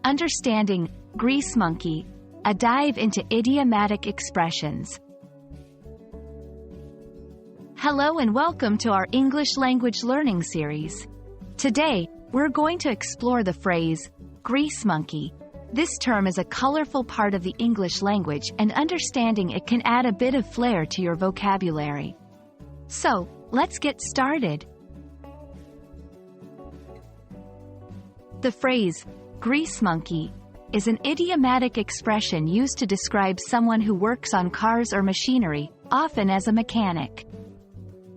Understanding Grease Monkey, a dive into idiomatic expressions. Hello and welcome to our English language learning series. Today, we're going to explore the phrase, grease monkey. This term is a colorful part of the English language, and understanding it can add a bit of flair to your vocabulary. So, let's get started. The phrase, grease monkey, is an idiomatic expression used to describe someone who works on cars or machinery, often as a mechanic.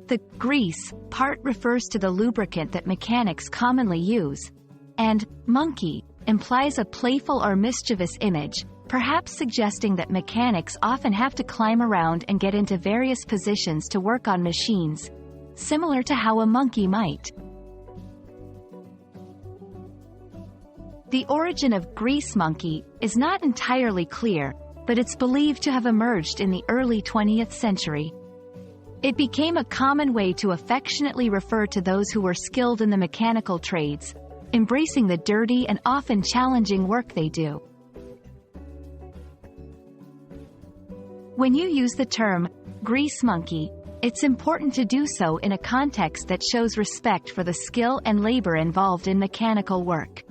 The grease part refers to the lubricant that mechanics commonly use, and monkey implies a playful or mischievous image, perhaps suggesting that mechanics often have to climb around and get into various positions to work on machines, similar to how a monkey might. The origin of grease monkey is not entirely clear, but it's believed to have emerged in the early 20th century. It became a common way to affectionately refer to those who were skilled in the mechanical trades, embracing the dirty and often challenging work they do. When you use the term grease monkey, it's important to do so in a context that shows respect for the skill and labor involved in mechanical work.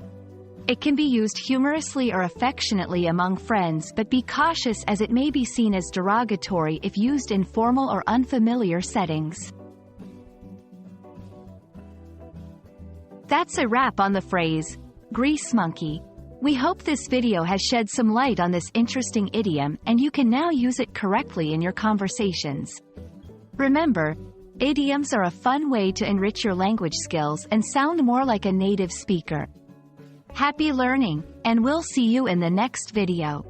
It can be used humorously or affectionately among friends, but be cautious as it may be seen as derogatory if used in formal or unfamiliar settings. That's a wrap on the phrase, grease monkey. We hope this video has shed some light on this interesting idiom, and you can now use it correctly in your conversations. Remember, idioms are a fun way to enrich your language skills and sound more like a native speaker. Happy learning, and we'll see you in the next video.